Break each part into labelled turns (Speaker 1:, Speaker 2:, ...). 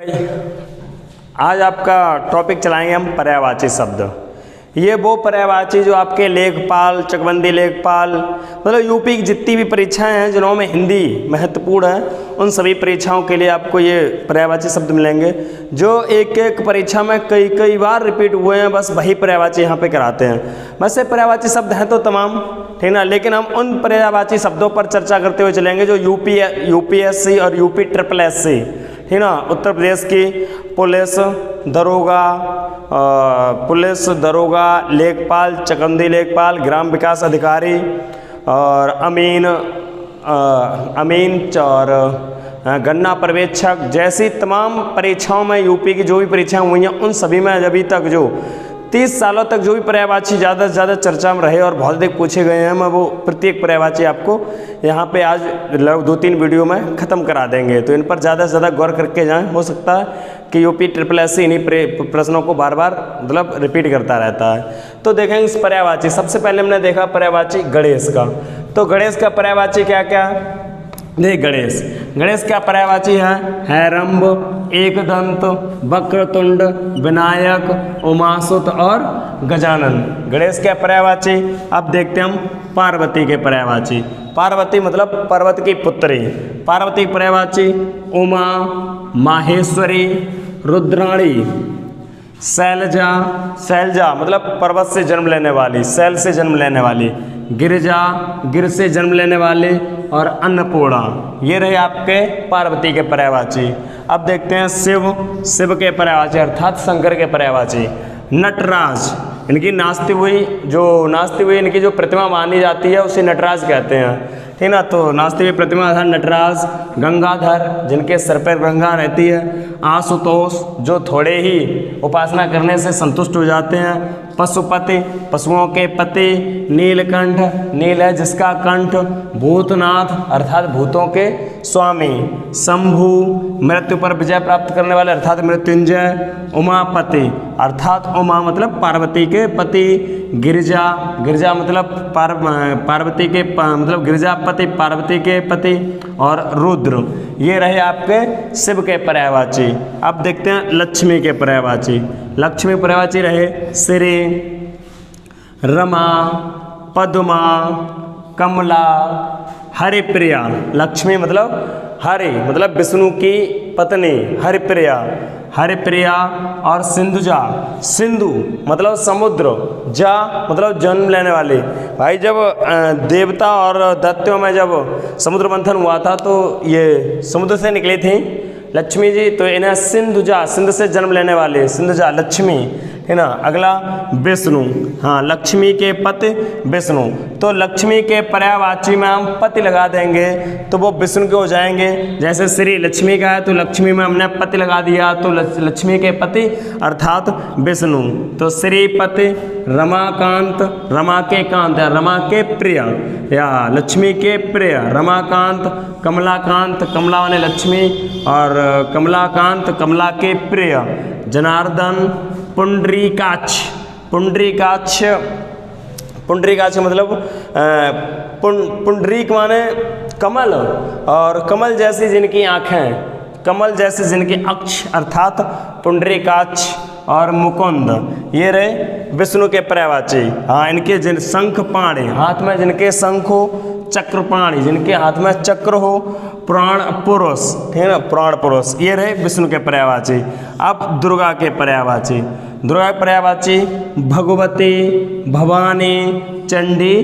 Speaker 1: आज आपका टॉपिक चलाएंगे हम पर्यायवाची शब्द। ये वो पर्यायवाची जो आपके लेखपाल, चकबंदी लेखपाल, मतलब यूपी की जितनी भी परीक्षाएं हैं जिन्होंने हिंदी महत्वपूर्ण है, उन सभी परीक्षाओं के लिए आपको ये पर्यायवाची शब्द मिलेंगे जो एक एक परीक्षा में कई बार रिपीट हुए हैं। बस वही पर्यायवाची यहाँ पे कराते हैं। वैसे पर्यायवाची शब्द हैं तो तमाम, ठीक ना, लेकिन हम उन पर्यायवाची शब्दों पर चर्चा करते हुए चलेंगे जो यूपीएससी और यूपी ट्रिपल एससी, ठीक ना, उत्तर प्रदेश की पुलिस दरोगा, लेखपाल, चकबंदी लेखपाल, ग्राम विकास अधिकारी और अमीन और गन्ना पर्यवेक्षक जैसी तमाम परीक्षाओं में, यूपी की जो भी परीक्षाएं हुई हैं उन सभी में अभी तक जो 30 सालों तक जो भी पर्यायवाची ज़्यादा से ज़्यादा चर्चा में रहे और बहुत अधिक पूछे गए हैं, मैं वो प्रत्येक पर्यायवाची आपको यहाँ पे आज 2-3 वीडियो में ख़त्म करा देंगे। तो इन पर ज़्यादा से ज़्यादा गौर करके जाएं। हो सकता है कि यूपी ट्रिपल एससी इन्हीं प्रश्नों को बार बार मतलब रिपीट करता रहता है। तो देखेंगे इस पर्यायवाची, सबसे पहले हमने देखा पर्यायवाची गणेश का। तो गणेश का पर्यायवाची क्या क्या है? देख, गणेश क्या पर्यायवाची है? हैरंब, एकदंत, वक्रतुंड, विनायक, उमासुत और गजानन। गणेश क्या पर्यायवाची? अब देखते हैं हम पार्वती के पर्यायवाची। पार्वती मतलब पर्वत की पुत्री। पार्वती पर्यायवाची उमा, माहेश्वरी, रुद्राणी, शैलजा मतलब पर्वत से जन्म लेने वाली, शैल से जन्म लेने वाली, गिरिजा, गिर से जन्म लेने वाले, और अन्नपूर्णा। ये रहे आपके पार्वती के पर्यायवाची। अब देखते हैं शिव के पर्यायवाची अर्थात शंकर के पर्यायवाची। नटराज, इनकी नाचती हुई इनकी जो प्रतिमा मानी जाती है उसे नटराज कहते हैं, ठीक ना। तो नाचती हुई प्रतिमा था नटराज। गंगाधर, जिनके सर पर गंगा रहती है। आशुतोष, जो थोड़े ही उपासना करने से संतुष्ट हो जाते हैं। पशुपति, पशुओं के पति। नीलकंठ, नील है जिसका कंठ। भूतनाथ अर्थात भूतों के स्वामी। शंभु, मृत्यु पर विजय प्राप्त करने वाले अर्थात मृत्युंजय। उमापति अर्थात उमा मतलब पार्वती के पति। गिरिजा मतलब पार्वती के मतलब गिरिजापति, पार्वती के पति। और रुद्र, ये रहे आपके शिव के पर्यायवाची। अब देखते हैं लक्ष्मी के पर्यायवाची। लक्ष्मी पर्यायवाची रहे श्री, रमा, पद्मा, कमला, हरिप्रिया। लक्ष्मी मतलब हरि मतलब विष्णु की पत्नी, हरिप्रिया और सिंधुजा। सिंधु मतलब समुद्र, जा मतलब जन्म लेने वाली। भाई जब देवता और दैत्यों में जब समुद्र मंथन हुआ था तो ये समुद्र से निकली थी लक्ष्मी जी, तो इन्हें सिंधुजा, सिंध से जन्म लेने वाले सिंधुजा लक्ष्मी, है ना। अगला विष्णु, हाँ, लक्ष्मी के पति विष्णु। तो लक्ष्मी के पर्यायवाची में हम पति लगा देंगे तो वो विष्णु के हो जाएंगे। जैसे श्री लक्ष्मी का है तो लक्ष्मी में हमने पति लगा दिया तो लक्ष्मी के पति अर्थात विष्णु। तो श्रीपति, रमाकांत, रमा के कांत है, रमा के प्रिय या लक्ष्मी के प्रिय, रमाकांत। कमलाकांत, कमला वाले लक्ष्मी, और कमलाकांत कमला के प्रिय। जनार्दन, पुंडरीकाक्ष मतलब पुंडरीक माने कमल, और कमल जैसी जिनकी आँखें, कमल जैसे जिनकी अक्ष अर्थात पुंडरीकाक्ष। और मुकुंद, ये रहे विष्णु के पर्यायवाची। हाँ, इनके जिन शंख पाणी, हाथ में जिनके शंख हो, चक्र पाणी, जिनके हाथ में चक्र हो, प्राण पुरुष, ठीक है ना, प्राण पुरुष। ये रहे विष्णु के पर्यायवाची। अब दुर्गा के पर्यायवाची। दुर्गा के पर्यायवाची भगवती, भवानी, चंडी,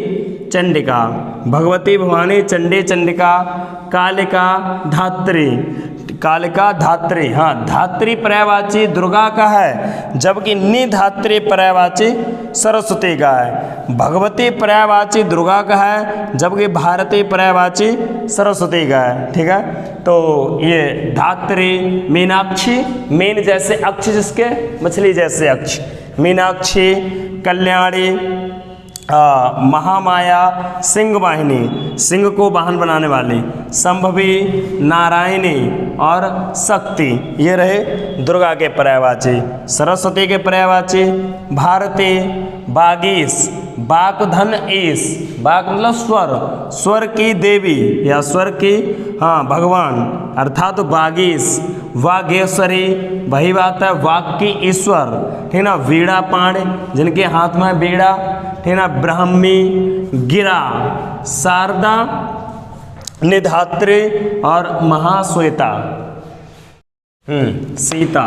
Speaker 1: चंडिका। भगवती, भवानी, चंडी, चंडिका। कालिका, धात्री, हाँ, धात्री पर्यायवाची दुर्गा का है, जबकि निधात्री पर्यायवाची सरस्वती का है। भगवती पर्यायवाची दुर्गा का है, जबकि भारती पर्यायवाची सरस्वती का है, ठीक है। तो ये धात्री, मीनाक्षी, मीन जैसे अक्ष जिसके, मछली जैसे अक्ष, मीनाक्षी। कल्याणी, महामाया, सिंह वाहिनी, सिंह को वाहन बनाने वाली। संभवी, नारायणी और शक्ति। ये रहे दुर्गा के पर्यायवाची। सरस्वती के पर्यायवाची भारती, बागीस, बाक धन ईस, बाक मतलब स्वर, स्वर की देवी या स्वर की भगवान अर्थात बागीस, वागेश्वरी, वही बात है वाक की ईश्वर, ठीक ना। वीणा पाण जिनके हाथ में वीणा, ठीक ना। ब्राह्मी, गिरा, शारदा, निधात्री और महाश्वेता। सीता,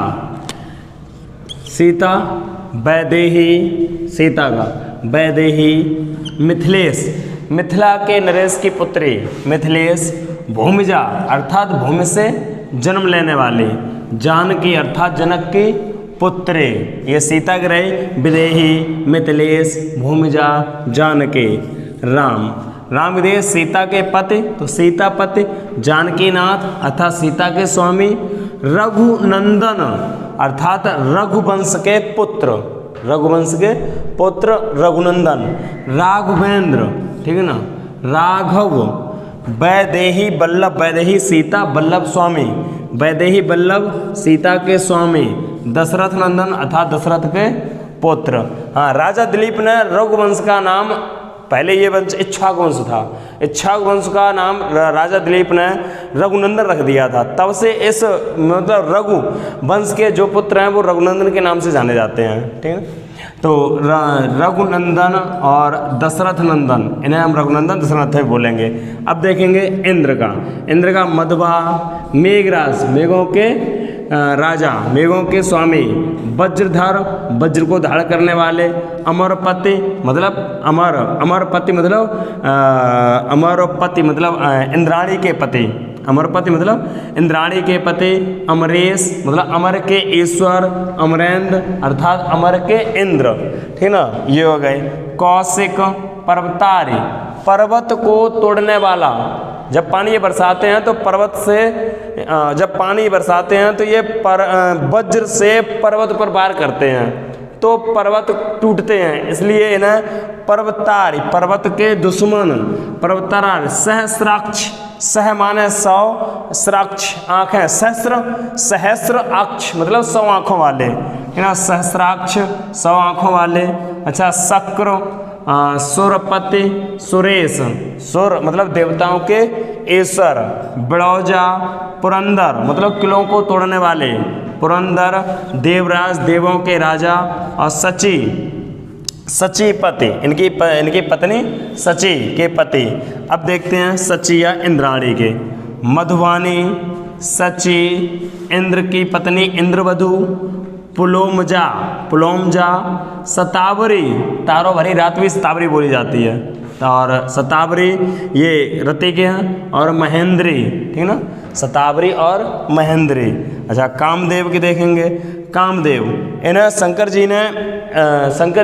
Speaker 1: सीता वैदेही, सीता का वैदेही। मिथिलेश, मिथिला के नरेश की पुत्री मिथिलेश। भूमिजा अर्थात भूमि से जन्म लेने वाली। जानकी अर्थात जनक की पुत्री, ये सीता की रही। विदेही, मिथिलेश, भूमिजा, जानकी। राम, राम विदेश सीता के पति तो सीतापति। जानकीनाथ अर्थात सीता के स्वामी। रघुनंदन अर्थात रघुवंश के पुत्र, रघुवंश के पुत्र रघुनंदन। राघवेंद्र, ठीक है ना। राघव, वैदेही वल्लभ, वैदेही सीता, वल्लभ स्वामी, वैदेही वल्लभ सीता के स्वामी। दशरथ नंदन अर्थात दशरथ के पुत्र। राजा दिलीप ने रघुवंश का नाम, पहले ये वंश इक्ष्वाकु वंश था, इक्ष्वाकु वंश का नाम राजा दिलीप ने रघुनंदन रख दिया था। तब से इस मतलब रघु वंश के जो पुत्र हैं वो रघुनंदन के नाम से जाने जाते हैं, ठीक है। तो रघुनंदन और दशरथ नंदन, इन्हें हम रघुनंदन दशरथ बोलेंगे। अब देखेंगे इंद्र का। इंद्र का मधुबा, मेघराज, मेघों के राजा, मेघों के स्वामी। वज्रधर, वज्र को धारण करने वाले। अमरपति मतलब अमर, अमरपति मतलब अमरपति मतलब इंद्राणी के पति, अमरपति मतलब इंद्राणी के पति। अमरेश मतलब अमर के ईश्वर। अमरेंद्र अर्थात अमर के इंद्र, ठीक ना। ये हो गए। कौशिक, पर्वतारी, पर्वत को तोड़ने वाला। जब पानी बरसाते हैं तो पर्वत से, जब पानी बरसाते हैं तो ये वज्र से पर्वत पर वार करते हैं तो पर्वत टूटते हैं, इसलिए इन्हें पर्वतारी, पर्वत के दुश्मन। पर्वतारी। सहस्राक्ष, सह माने 100, स्राक्ष आँखें, सहस्र, सहस्र अक्ष मतलब 100 आँखों वाले, है ना। सहस्राक्ष 100 आँखों वाले। अच्छा। शक्र, सुरपति, सुरेश, सुर मतलब देवताओं के ईश्वर। बिड़ौजा, पुरंदर मतलब किलों को तोड़ने वाले। पुरंदर, देवराज, देवों के राजा। और सची, सचीपति, इनकी पत्नी सची के पति। अब देखते हैं सची या इंद्राणी के। मधुवानी, सची, इंद्र की पत्नी इंद्रवधु। पुलोमजा, पुलोमजा। सतावरी, तारों भरी रात भी सतावरी बोली जाती है। और सतावरी ये रति के हैं। और महेंद्री, ठीक ना। सतावरी और महेंद्री। अच्छा। कामदेव की देखेंगे। कामदेव, इन्हें शंकर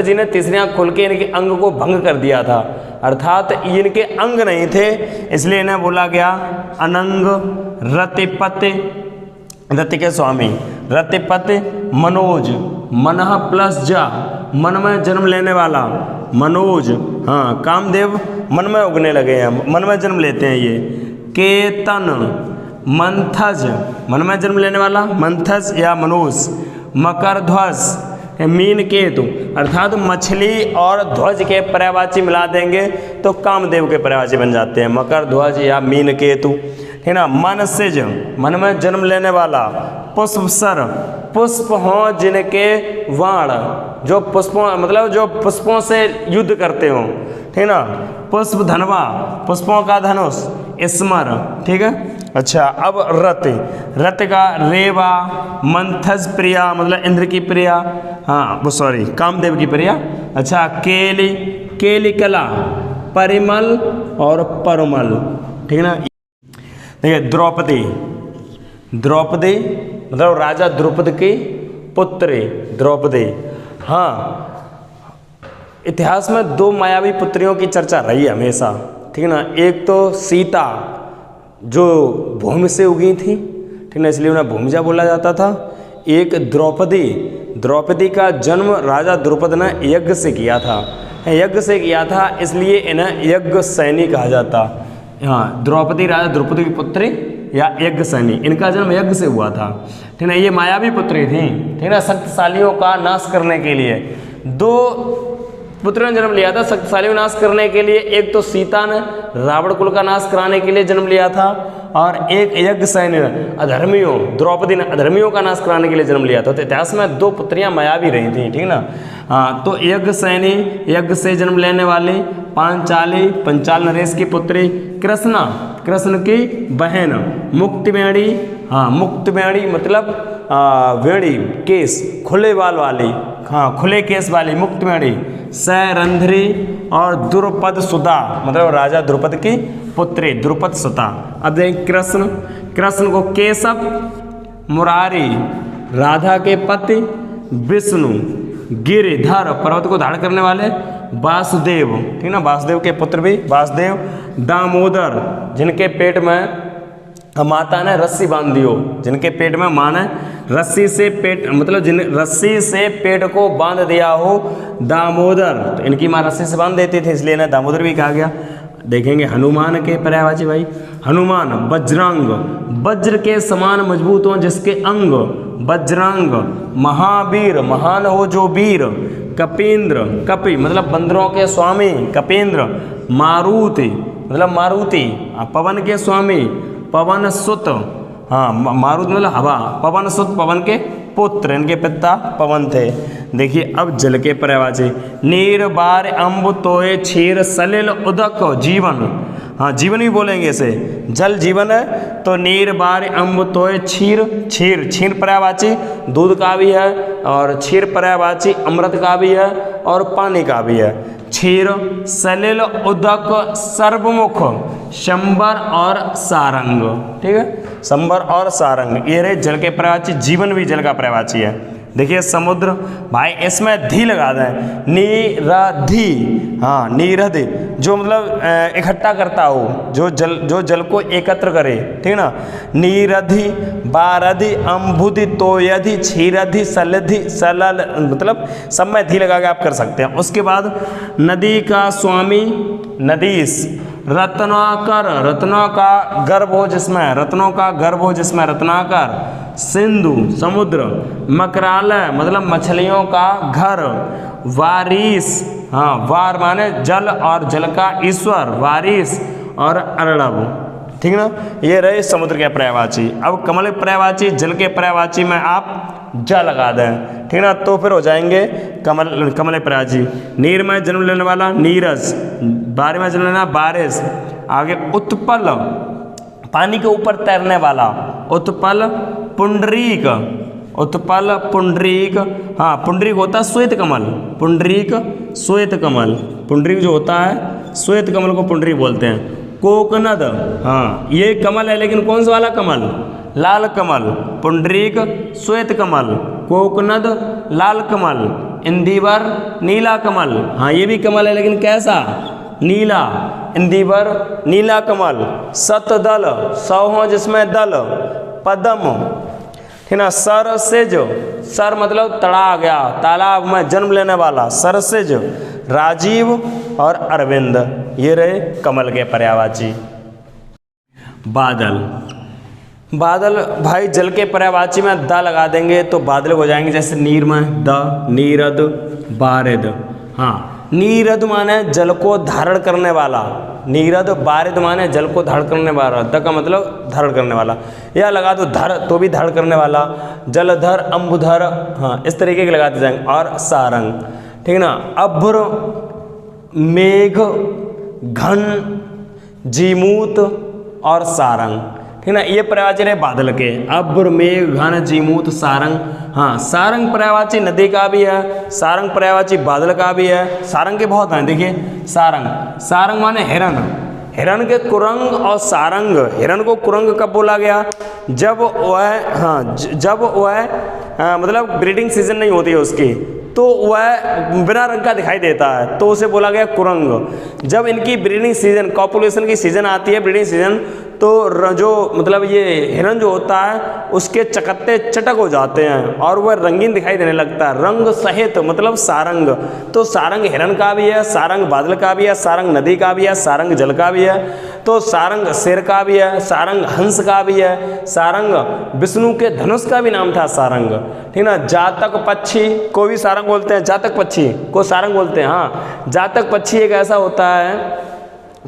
Speaker 1: जी ने तीसरी आँख खोल के इनके अंग को भंग कर दिया था, अर्थात इनके अंग नहीं थे, इसलिए इन्हें बोला गया अनंग। रतिपति, रति के स्वामी। रतिपति। मनोज, मनः प्लस जा, मन में जन्म लेने वाला। मनोज, हाँ। कामदेव मन में उगने लगे हैं, मन में जन्म लेते हैं ये। केतन, मंथज, मन में जन्म लेने वाला। मंथज या मनोज। मकर ध्वज, मीन केतु अर्थात मछली और ध्वज के पर्यायवाची मिला देंगे तो कामदेव के पर्यायवाची बन जाते हैं। मकर ध्वज या मीन केतु, है ना। मनसिज, मन में जन्म लेने वाला। पुष्पसर, पुष्प हों जिनके वाण, जो पुष्पों मतलब जो पुष्पों से युद्ध करते हों, ठीक ना। पुष्प धनवा, पुष्पों का धनुष। स्मर, ठीक है। अच्छा। अब रति, रति का रेवा। मंथज प्रिया मतलब इंद्र की प्रिया, हाँ वो सॉरी कामदेव की प्रिया। अच्छा। केली, केली कला। परिमल और परमल, ठीक है ना। देखिए द्रौपदी, द्रौपदी मतलब राजा द्रुपद की पुत्री द्रौपदी। हाँ, इतिहास में 2 मायावी पुत्रियों की चर्चा रही है हमेशा, ठीक है ना। एक तो सीता जो भूमि से उगी थी, ठीक है, इसलिए उन्हें भूमिजा बोला जाता था। एक द्रौपदी, द्रौपदी का जन्म राजा द्रुपद ने यज्ञ से किया था, यज्ञ से किया था, इसलिए इन्हें यज्ञ सैनी कहा जाता। हाँ, द्रौपदी राजा द्रुपद की पुत्री या यज्ञ सैनी, इनका जन्म यज्ञ से हुआ था, ठीक है। ये मायावी पुत्री थी, ठीक है, शक्तिशालियों का नाश करने के लिए। 2 पुत्रों ने जन्म लिया था शक्तिशाली को नाश करने के लिए। एक तो सीता ने रावण कुल का नाश कराने के लिए जन्म लिया था, और एक यज्ञसेन ने अधर्मियों, द्रौपदी ने अधर्मियों का नाश कराने के लिए जन्म लिया था। तो इतिहास में दो पुत्रियां मायावी रही थी, ठीक ना। हाँ, तो यज्ञसेनी, यज्ञ से जन्म लेने वाली, पांचाली, पंचाल नरेश की पुत्री, कृष्णा, कृष्ण की बहन, मुक्तिवेणी, हाँ मुक्तिवेणी मतलब वेणी, केस खुले बाल वाली, हाँ खुले केस वाली मुक्तिवेणी, सैरंध्री, और द्रुपद सुधा मतलब राजा द्रुपद की पुत्री द्रुपद सुधा। अब देखें कृष्ण, कृष्ण को केशव, मुरारी राधा के पति, विष्णु गिरिधर पर्वत को धारण करने वाले, वासुदेव, ठीक ना, वासुदेव के पुत्र भी वासुदेव, दामोदर जिनके पेट में माता ने रस्सी बांध दी हो, जिनके पेट में मां ने रस्सी से पेट मतलब जिन रस्सी से पेट को बांध दिया हो, दामोदर, तो इनकी मां रस्सी से बांध देती थी इसलिए इन्हें दामोदर भी कहा गया। देखेंगे हनुमान के पर्यायवाची भाई, हनुमान वज्रांग, वज्र के समान मजबूत हो जिसके अंग, वज्रांग, महावीर महान हो जो वीर, कपींद्र, कपि मतलब बंदरों के स्वामी कपींद्र, मारुति मतलब मारुति पवन के स्वामी, पवन सुत, हाँ मारुत मतलब हवा, पवन सुत पवन के पुत्र, इनके पिता पवन थे। देखिए अब जल के पर्यायवाची, नीर बार अम्ब तोय क्षीर सलिल उदक जीवन, हाँ जीवन भी बोलेंगे इसे, जल जीवन है तो नीर बार अम्ब तोय क्षीर, क्षीर क्षीर पर्यायवाची दूध का भी है, और क्षीर पर्यायवाची अमृत का भी है और पानी का भी है। क्षीर, सलिल उदक, सर्वमुख, शंबर और सारंग, ठीक है, संबर और सारंग ये रहे जल के पर्यायवाची। जीवन भी जल का पर्यायवाची है। देखिए समुद्र भाई, इसमें धी लगा दें, नीरधि, हाँ नीरधि जो मतलब इकट्ठा करता हो, जो जल को एकत्र करे, ठीक ना। नीरधि, बारधि, अम्बुधि, तोयधि, क्षीरधि, सलधि, सलल मतलब सब में धी लगा के आप कर सकते हैं। उसके बाद नदी का स्वामी, नदीस, रत्नाकर, रत्नों का गर्भ हो जिसमें, रत्नों का गर्भ हो जिसमें रत्नाकर, सिंधु समुद्र, मकरालय मतलब मछलियों का घर, वारिस, हाँ वार माने जल और जल का ईश्वर, वारिस, और अर्णव, ठीक ना। ये रहे समुद्र के पर्यायवाची। अब कमल पर्यायवाची, जल के पर्यायवाची में आप जा लगा दें, ठीक ना, तो फिर हो जाएंगे कमल, कमल पर्यायवाची। नीर में जन्म लेने वाला नीरज, बारिश में जन्म लेना बारिश, आगे उत्पल पानी के ऊपर तैरने वाला, उत्पल, पुंडरीक, उत्पल पुंडरीक, हाँ पुंडरीक होता है श्वेत कमल, पुंडरीक श्वेत कमल, पुंडरीक जो होता है श्वेत कमल को पुंडरीक बोलते हैं। कोकनद, हाँ ये कमल है लेकिन कौन सा वाला कमल, लाल कमल, पुंडरीक श्वेत कमल, कोकनद लाल कमल, इंदिवर नीला कमल, हाँ ये भी कमल है लेकिन कैसा, नीला, इंदिवर नीला कमल, सतदल, सौ जिसमें दल, पदम, ठीक ना, सरसेज, सर मतलब तड़ा गया, तालाब में जन्म लेने वाला, सरसेज, राजीव और अरविंद ये रहे कमल के पर्यायवाची। बादल, बादल भाई जल के पर्यायवाची में द लगा देंगे तो बादल हो जाएंगे, जैसे नीर में द, नीरद, बारिद, हाँ नीरद माने जल को धारण करने वाला, नीरद, बारिद माने जल को धारण करने वाला, द का मतलब धारण करने वाला, या लगा दो धर तो भी धारण करने वाला, जलधर, अम्बुधर, हाँ इस तरीके के लगाते जाएंगे। और सारंग, ठीक ना, अभ्र, मेघ, घन, जीमूत और सारंग, ठीक ना, ये पर्यायवाची रहे बादल के, अभ्र, मेघ, घन, जीमूत, सारंग। हाँ सारंग पर्यायवाची नदी का भी है, सारंग पर्यायवाची बादल का भी है, सारंग के बहुत हैं। देखिए सारंग, सारंग माने हिरन, हिरन के कुरंग और सारंग, हिरन को कुरंग कब बोला गया, जब वह, हाँ जब वह मतलब ब्रीडिंग सीजन नहीं होती है उसकी, तो वह बिना रंग का दिखाई देता है तो उसे बोला गया कुरंग। जब इनकी ब्रीडिंग सीजन, कॉपुलेशन की सीजन आती है, ब्रीडिंग सीजन, तो जो मतलब ये हिरन जो होता है उसके चकत्ते चटक हो जाते हैं और वह रंगीन दिखाई देने लगता है, रंग सहित मतलब सारंग। तो सारंग हिरन का भी है, सारंग बादल का भी है, सारंग नदी का भी है, सारंग जल का भी है, तो सारंग शेर का भी है, सारंग हंस का भी है, सारंग विष्णु के धनुष का भी नाम था सारंग, ठीक ना। जातक पक्षी को भी सारंग सारंग बोलते हैं, जातक पक्षी को सारंग बोलते हैं। हाँ, जातक पक्षी एक ऐसा होता है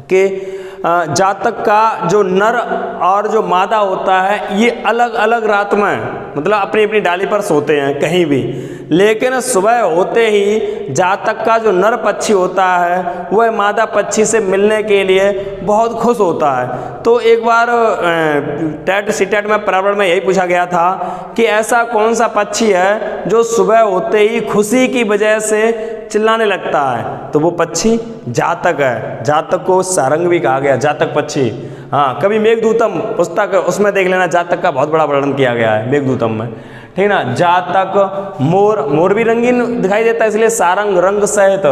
Speaker 1: कि जातक का जो नर और जो मादा होता है ये अलग अलग रात में मतलब अपनी अपनी डाली पर सोते हैं कहीं भी, लेकिन सुबह होते ही जातक का जो नर पक्षी होता है वह मादा पक्षी से मिलने के लिए बहुत खुश होता है। तो एक बार टेट सीटेट में पर्यावरण में यही पूछा गया था कि ऐसा कौन सा पक्षी है जो सुबह होते ही खुशी की वजह से चिल्लाने लगता है, तो वो पक्षी जातक है। जातक को सारंग भी कहा गया, जातक पक्षी। हाँ, कभी मेघदूतम पुस्तक उसमें देख लेना, जातक का बहुत बड़ा वर्णन किया गया है मेघदूतम में, ठीक ना। जातक, मोर, मोर भी रंगीन दिखाई देता है इसलिए सारंग रंग सहित,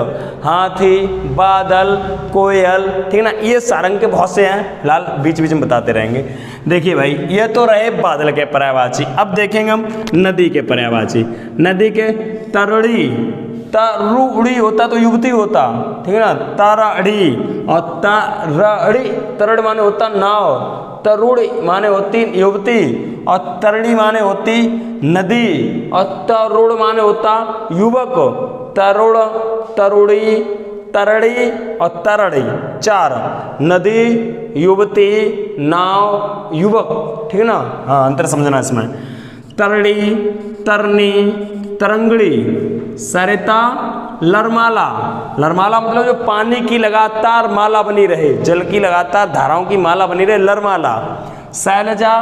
Speaker 1: हाथी, बादल, कोयल, ठीक ना। ये सारंग के बहुत से हैं, फिलहाल बीच बीच में बताते रहेंगे। देखिए भाई, ये तो रहे बादल के पर्यायवाची। अब देखेंगे हम नदी के पर्यायवाची। नदी के तरड़ी, तरुड़ी होता तो युवती होता, ठीक है ना, तरड़ी। और तरड़ी, तरड़ माने होता नाव, तरुड़ी माने होती युवती, और तरड़ी माने होती नदी, और तरुड़ माने होता युवक। तरुड़, तरुड़ी, तरड़ी और तरड़ी, चार, नदी, युवती, नाव, युवक, ठीक है ना। हाँ, अंतर समझना इसमें। तरड़ी, तरनी, तरंगड़ी, सरिता, लरमाला। लरमाला मतलब जो पानी की लगातार माला बनी रहे, जल की लगातार धाराओं की माला बनी रहे, लरमाला। शैलजा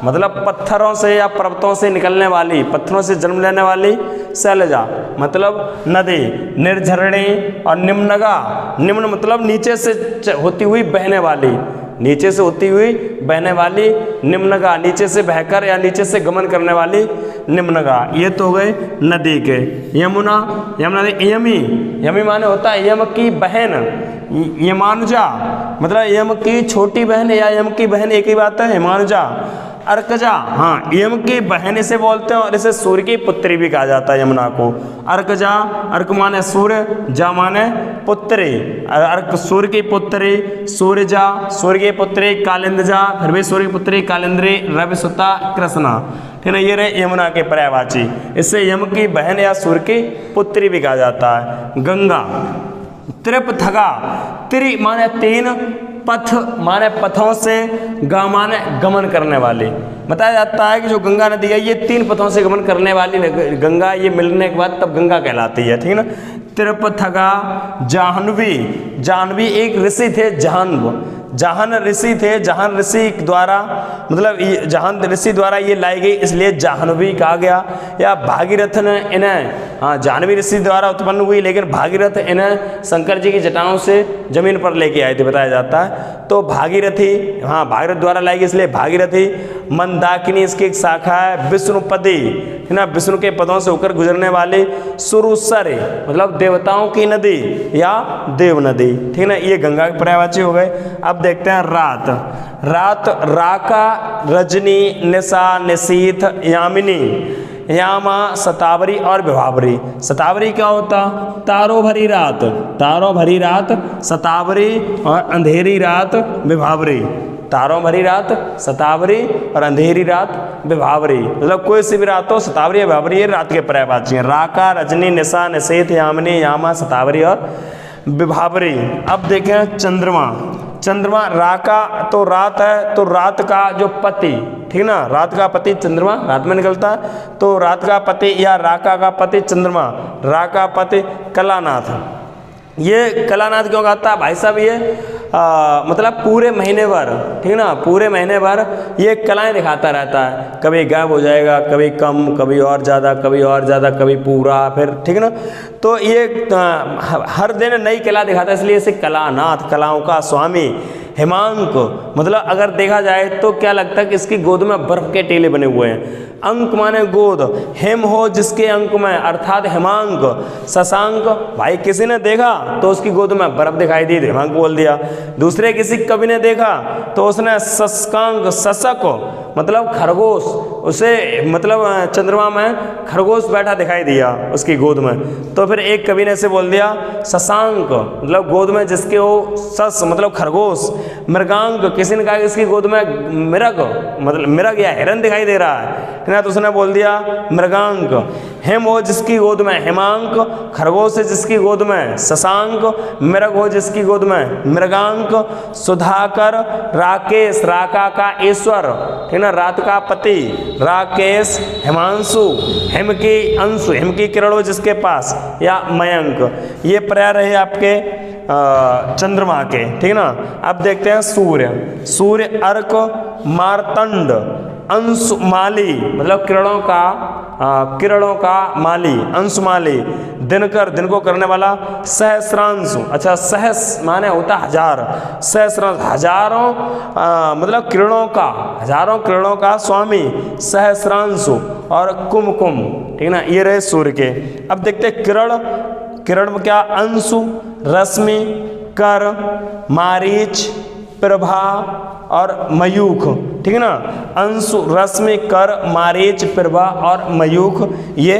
Speaker 1: मतलब पत्थरों से या पर्वतों से निकलने वाली, पत्थरों से जन्म लेने वाली शैलजा मतलब नदी। निर्झरणी और निम्नगा, निम्न मतलब नीचे से होती हुई बहने वाली, नीचे से होती हुई बहने वाली निम्नगा, नीचे से बहकर या नीचे से गमन करने वाली निम्नगा। ये तो हो गए नदी के। यमुना, यमुना यमी, यमी माने होता है यम की बहन। यमानुजा मतलब यम की छोटी बहन या यम की बहन एक ही बात है, यमानुजा। अर्कजा, हाँ, यम की बहन इसे बोलते हैं और इसे सूर्य की पुत्री भी कहा जाता है यमुना को। अर्कजा, अर्क माने सूर्य, जा माने पुत्री, अर्क सूर्य की पुत्री, सूर्यजा सूर्य की पुत्री, कालिंदजा फिर भी सूर्य की पुत्री, कालिंद्री, रविसुता, कृष्णा, ठीक है। ये रहे यमुना के पर्यायवाची। इससे यम की बहन या सूर्य की पुत्री भी कहा जाता है। गंगा, त्रिपथगा, त्रि माने तीन, पथ माने पथों से, गा माने गमन करने वाली। बताया जाता है कि जो गंगा नदी है ये तीन पथों से गमन करने वाली गंगा, ये मिलने के बाद तब गंगा कहलाती है, ठीक है ना। त्रिपथगा, जाह्नवी, जाह्नवी एक ऋषि थे, जाह्नव, जाहन ऋषि थे, जाहन ऋषि द्वारा मतलब जाहन ऋषि द्वारा ये लाई गई इसलिए जाह्नवी कहा गया। या भागीरथ ने इन्हें, हाँ, जाह्नवी ऋषि द्वारा उत्पन्न हुई लेकिन भागीरथ इन्हें शंकर जी की जटाओं से जमीन पर लेके आए थे, बताया जाता है। तो भागीरथी, हाँ, भागीरथ द्वारा लाई गई इसलिए भागीरथी। मंदाकिनी इसकी एक शाखा है। विष्णुपदी, है ना, विष्णु के पदों से होकर गुजरने वाली। सुरुसर मतलब देवताओं की नदी या देव नदी, ठीक है ना। ये गंगा के पर्यायवाची हो गए। अब देखते हैं रात। रात, राका, रजनी, निशा, निशीथ, यामिनी, यामा, शतावरी और विभावरी। शतावरी क्या होता? तारों भरी रात, तारों भरी रात, शतावरी और अंधेरी रात, विभावरी। तारों भरी रात, शतावरी और अंधेरी रात, विभावरी। मतलब कोई सी भी रात हो, शतावरी या विभावरी, ये रात के पर्यायवाची हैं। राका, रजनी, निशा, निशीथ, यामिनी, यामा, शतावरी और विभावरी। अब देखें चंद्रमा। चंद्रमा, राका तो रात है, तो रात का जो पति, ठीक ना, रात का पति चंद्रमा रात में निकलता है, तो रात का पति या राका का पति चंद्रमा। राका पति कलानाथ। ये कलानाथ क्यों कहता है भाई साहब? ये मतलब पूरे महीने भर, ठीक ना, पूरे महीने भर ये कलाएं दिखाता रहता है। कभी गायब हो जाएगा, कभी कम, कभी और ज़्यादा, कभी और ज़्यादा, कभी पूरा, फिर, ठीक ना। तो ये हर दिन नई कला दिखाता है, इसलिए इसे कलानाथ, कलाओं का स्वामी। हेमांक मतलब अगर देखा जाए तो क्या लगता है कि इसकी गोद में बर्फ के टीले बने हुए हैं। अंक माने गोद, हेम हो जिसके अंक में अर्थात हेमांक। शशांक, भाई किसी ने देखा तो उसकी गोद में बर्फ दिखाई दी, हेमांक बोल दिया। दूसरे किसी कवि ने देखा तो उसने शशकांक, शशक मतलब खरगोश, उसे मतलब चंद्रमा में खरगोश बैठा दिखाई दिया उसकी गोद में, तो फिर एक कवि ने ऐसे बोल दिया शशांक मतलब गोद में जिसके हो शश मतलब खरगोश, मृगांक, किसी ने कहा कि इसकी गोद में मृग, मतलब मृग या हिरन दिखाई दे रहा है ना, तो उसने बोल दिया मृगांक। हिम हो जिसकी गोद में हिमांक, खरगोश है जिसकी गोद में शशांक, मृग हो जिसकी गोद में मृगांक। सुधाकर, राकेश, राका का ईश्वर, ठीक ना, रात का पति, राकेश, हिमांशु, हिम की अंशु, हिम की किरण हो जिसके पास, या मयंक। ये पर्याय रहे आपके चंद्रमा के, ठीक ना। अब देखते हैं सूर्य। सूर्य अर्क, मार्तंड, अंशुमाली, मतलब किरणों का माली, अंशुमाली। दिनकर, दिन को करने वाला। सहस्रांशु, अच्छा सहस माने होता हजार, सहस्रांश हजारों मतलब हजारों किरणों का स्वामी सहस्रांशु। और कुमकुम, ठीक ना, ये रहे सूर्य के। अब देखते हैं किरण। किरण में क्या, अंशु, रश्मि, कर, मारीच, प्रभा और मयूख, ठीक है ना। अंशु, रश्मि, कर, मारीच, प्रभा और मयूख, ये